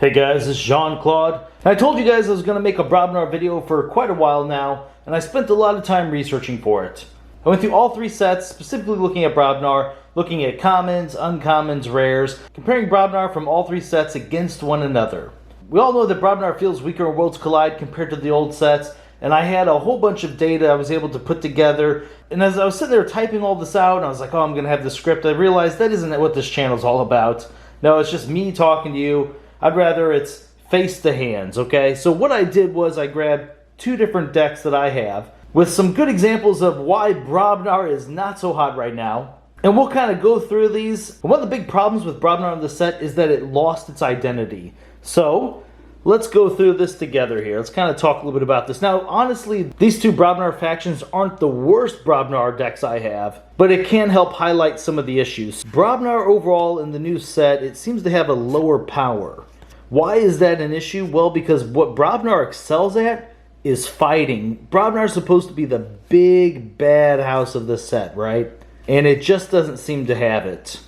Hey guys, this is Claude. I told you guys I was going to make a Brobnar video for quite a while now, and I spent a lot of time researching for it. I went through all three sets, specifically looking at Brobnar, looking at commons, uncommons, rares, comparing Brobnar from all three sets against one another. We all know that Brobnar feels weaker in Worlds Collide compared to the old sets, and I had a whole bunch of data I was able to put together. And as I was sitting there typing all this out, and I was like, oh, I'm going to have the script, I realized that isn't what this channel is all about. No, it's just me talking to you. I'd rather it's face to hands, okay? So what I did was I grabbed two different decks that I have with some good examples of why Brobnar is not so hot right now. And we'll kind of go through these. And one of the big problems with Brobnar on the set is that it lost its identity. So let's go through this together here. Let's kind of talk a little bit about this. Now, honestly, these two Brobnar factions aren't the worst Brobnar decks I have, but it can help highlight some of the issues. Brobnar overall in the new set, it seems to have a lower power. Why is that an issue? Well, because what Brobnar excels at is fighting. Brobnar is supposed to be the big bad house of the set, right? And it just doesn't seem to have it.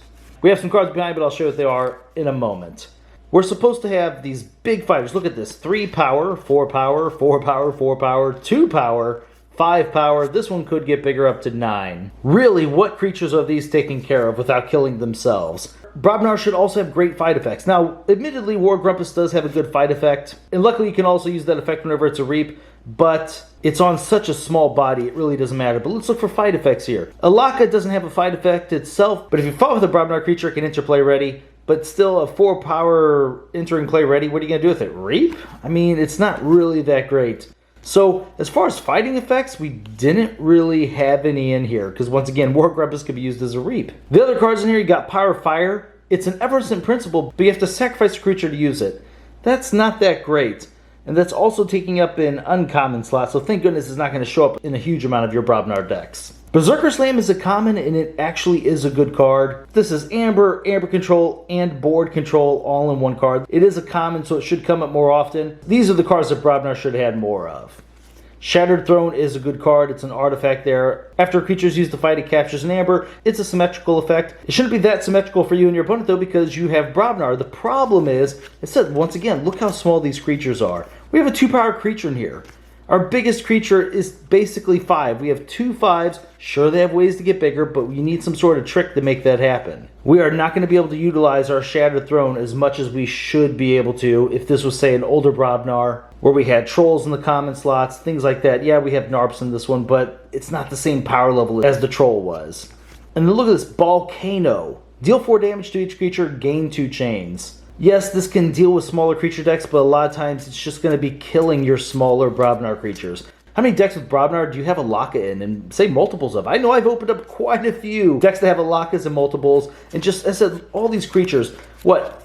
We have some cards behind, but I'll show you what they are in a moment. We're supposed to have these big fighters. Look at this. 3 power, 4 power, 4 power, 4 power, 2 power, 5 power. This one could get bigger up to 9. Really, what creatures are these taking care of without killing themselves? Brobnar should also have great fight effects. Now, admittedly, War Grumpus does have a good fight effect. And luckily, you can also use that effect whenever it's a reap. But it's on such a small body, it really doesn't matter. But let's look for fight effects here. Alaka doesn't have a fight effect itself. But if you fought with a Brobnar creature, it can enter play ready. But still a 4 power entering play ready, what are you going to do with it? Reap? I mean, it's not really that great. So, as far as fighting effects, we didn't really have any in here. Because once again, War Grumpus could be used as a reap. The other cards in here, you got Power Fire. It's an Eversent principle, but you have to sacrifice a creature to use it. That's not that great. And that's also taking up an uncommon slot. So thank goodness it's not going to show up in a huge amount of your Brobnar decks. Berserker Slam is a common, and it actually is a good card. This is Amber, Amber Control, and Board Control all in one card. It is a common, so it should come up more often. These are the cards that Brobnar should have had more of. Shattered Throne is a good card. It's an artifact there. After a creature is used to fight, it captures an Amber. It's a symmetrical effect. It shouldn't be that symmetrical for you and your opponent, though, because you have Brobnar. The problem is, it said, once again, look how small these creatures are. We have a 2-power creature in here. Our biggest creature is basically 5. We have 2 5s. Sure, they have ways to get bigger, but we need some sort of trick to make that happen. We are not going to be able to utilize our Shattered Throne as much as we should be able to if this was, say, an older Brobnar, where we had trolls in the common slots, things like that. Yeah, we have Narps in this one, but it's not the same power level as the troll was. And then look at this Volcano. Deal 4 damage to each creature, gain 2 chains. Yes, this can deal with smaller creature decks, but a lot of times it's just going to be killing your smaller Brobnar creatures. How many decks with Brobnar do you have Alaka in, and say multiples of? I know I've opened up quite a few decks that have Alakas and multiples, and just, as I said, all these creatures, what?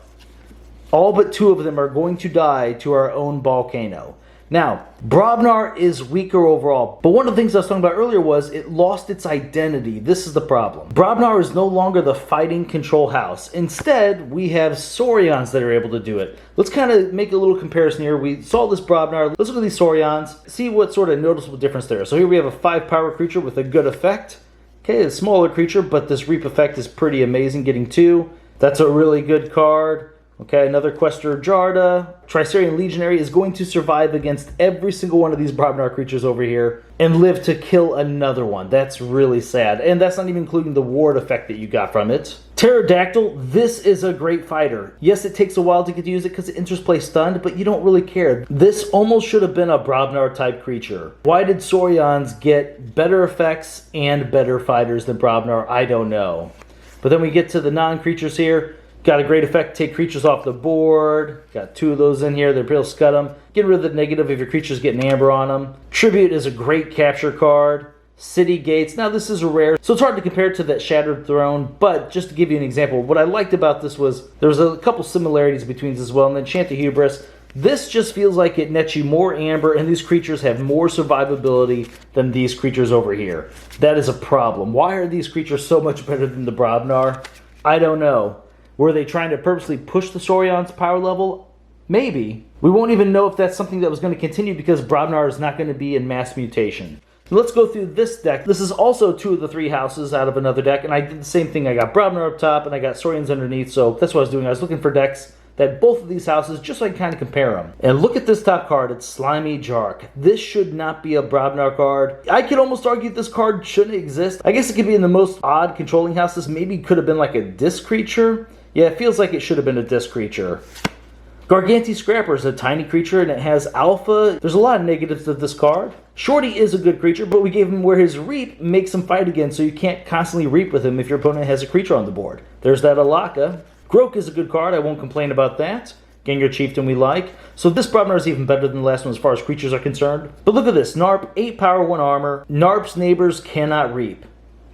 All but 2 of them are going to die to our own Volcano. Now, Brobnar is weaker overall, but one of the things I was talking about earlier was it lost its identity. This is the problem. Brobnar is no longer the fighting control house. Instead, we have Saurians that are able to do it. Let's kind of make a little comparison here. We saw this Brobnar. Let's look at these Saurians, see what sort of noticeable difference there is. So here we have a 5-power creature with a good effect. Okay, a smaller creature, but this reap effect is pretty amazing, getting 2. That's a really good card. Okay, another Questor Jarda. Tricerian Legionary is going to survive against every single one of these Brobnar creatures over here and live to kill another one. That's really sad. And that's not even including the ward effect that you got from it. Pterodactyl, this is a great fighter. Yes, it takes a while to get to use it because it enters play stunned, but you don't really care. This almost should have been a Brobnar type creature. Why did Saurians get better effects and better fighters than Brobnar? I don't know. But then we get to the non-creatures here. Got a great effect, take creatures off the board. Got 2 of those in here. They're real scud them. Get rid of the negative if your creature's getting amber on them. Tribute is a great capture card. City Gates. Now this is a rare, so it's hard to compare it to that Shattered Throne, but just to give you an example, what I liked about this was there was a couple similarities between this as well. And then Chant of Hubris. This just feels like it nets you more amber, and these creatures have more survivability than these creatures over here. That is a problem. Why are these creatures so much better than the Brobnar? I don't know. Were they trying to purposely push the Saurian's power level? Maybe. We won't even know if that's something that was going to continue because Brobnar is not going to be in mass mutation. Let's go through this deck. This is also 2 of the 3 houses out of another deck, and I did the same thing. I got Brobnar up top, and I got Saurians underneath, so that's what I was doing. I was looking for decks that both of these houses, just so I can kind of compare them. And look at this top card, it's Slimy Jark. This should not be a Brobnar card. I could almost argue this card shouldn't exist. I guess it could be in the most odd controlling houses. Maybe it could have been like a disc creature. Yeah, it feels like it should have been a disc creature. Garganti Scrapper is a tiny creature and it has alpha. There's a lot of negatives to this card. Shorty is a good creature, but we gave him where his reap makes him fight again, so you can't constantly reap with him if your opponent has a creature on the board. There's that Alaka. Grok is a good card, I won't complain about that. Gengar Chieftain we like. So this Brobnar is even better than the last one as far as creatures are concerned. But look at this, Narp, 8 power, 1 armor. Narp's neighbors cannot reap.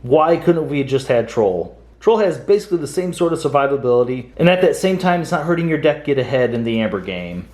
Why couldn't we have just had Troll? Troll has basically the same sort of survivability, and at that same time, it's not hurting your deck get ahead in the Amber game.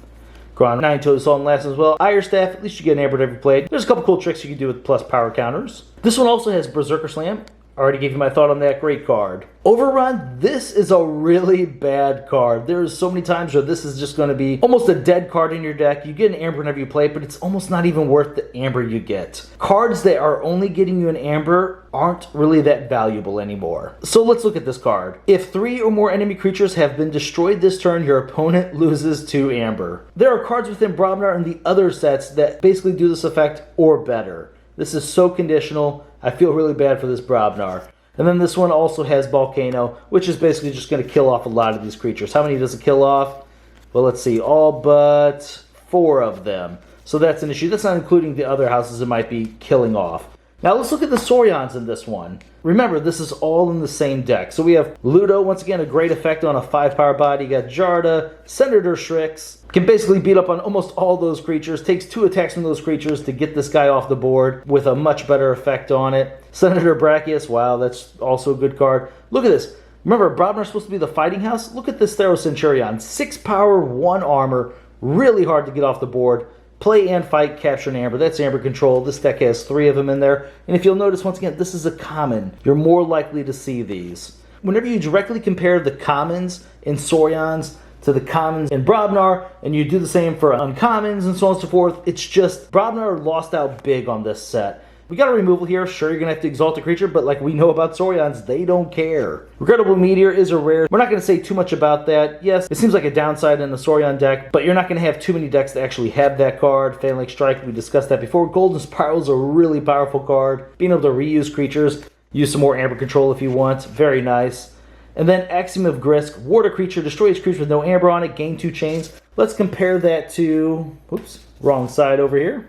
Gron 9-toed Assault lasts as well. Iron Staff, at least you get an Amber every play. There's a couple cool tricks you can do with plus power counters. This one also has Berserker Slam. I already gave you my thought on that, great card. Overrun, this is a really bad card. There's so many times where this is just going to be almost a dead card in your deck. You get an Amber whenever you play it, but it's almost not even worth the Amber you get. Cards that are only getting you an Amber aren't really that valuable anymore. So let's look at this card. If 3 or more enemy creatures have been destroyed this turn, your opponent loses 2 Amber. There are cards within Brobnar and the other sets that basically do this effect or better. This is so conditional. I feel really bad for this Brobnar. And then this one also has Volcano, which is basically just going to kill off a lot of these creatures. How many does it kill off? Well, let's see. All but 4 of them. So that's an issue. That's not including the other houses it might be killing off. Now let's look at the Saurians in this one. Remember, this is all in the same deck. So we have Ludo, once again, a great effect on a 5-power body. You got Jarda, Senator Shrix. Can basically beat up on almost all those creatures. Takes 2 attacks from those creatures to get this guy off the board with a much better effect on it. Senator Brachius, wow, that's also a good card. Look at this. Remember, Brobnar's supposed to be the fighting house? Look at this Theros Centurion. 6 power, 1 armor. Really hard to get off the board. Play and fight, capture an Amber. That's Amber control. This deck has 3 of them in there. And if you'll notice, once again, this is a common. You're more likely to see these. Whenever you directly compare the commons in Saurians to the commons in Brobnar, and you do the same for uncommons and so on and so forth, it's just Brobnar lost out big on this set. We got a removal here. Sure, you're going to have to exalt a creature, but like we know about Saurians, they don't care. Regrettable Meteor is a rare. We're not going to say too much about that. Yes, it seems like a downside in the Saurian deck, but you're not going to have too many decks that actually have that card. Phalanx Strike, we discussed that before. Golden Spiral is a really powerful card. Being able to reuse creatures, use some more Amber control if you want. Very nice. And then Axiom of Grisk, ward a creature, destroy each creature with no Amber on it, gain 2 chains. Let's compare that to, oops, wrong side over here.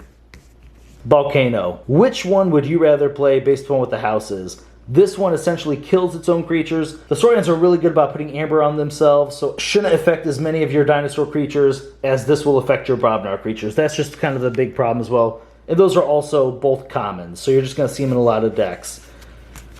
Volcano. Which one would you rather play based upon what the house is? This one essentially kills its own creatures. The Saurians are really good about putting Amber on themselves, so it shouldn't affect as many of your dinosaur creatures as this will affect your Brobnar creatures. That's just kind of the big problem as well. And those are also both commons, so you're just going to see them in a lot of decks.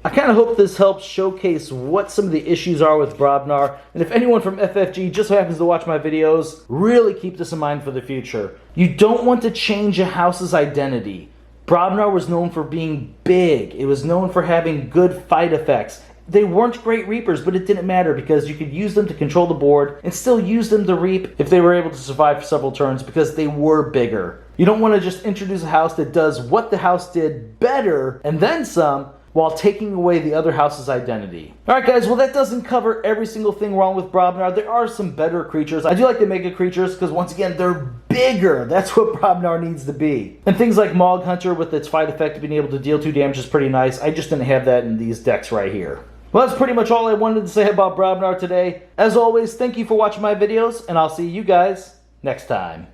I kind of hope this helps showcase what some of the issues are with Brobnar, and if anyone from FFG just so happens to watch my videos, really keep this in mind for the future. You don't want to change a house's identity. Brobnar was known for being big. It was known for having good fight effects. They weren't great reapers, but it didn't matter because you could use them to control the board and still use them to reap if they were able to survive for several turns because they were bigger. You don't want to just introduce a house that does what the house did better and then some, while taking away the other house's identity. Alright guys, well that doesn't cover every single thing wrong with Brobnar. There are some better creatures. I do like the mega creatures because once again, they're bigger. That's what Brobnar needs to be. And things like Mog Hunter with its fight effect of being able to deal 2 damage is pretty nice. I just didn't have that in these decks right here. Well, that's pretty much all I wanted to say about Brobnar today. As always, thank you for watching my videos, and I'll see you guys next time.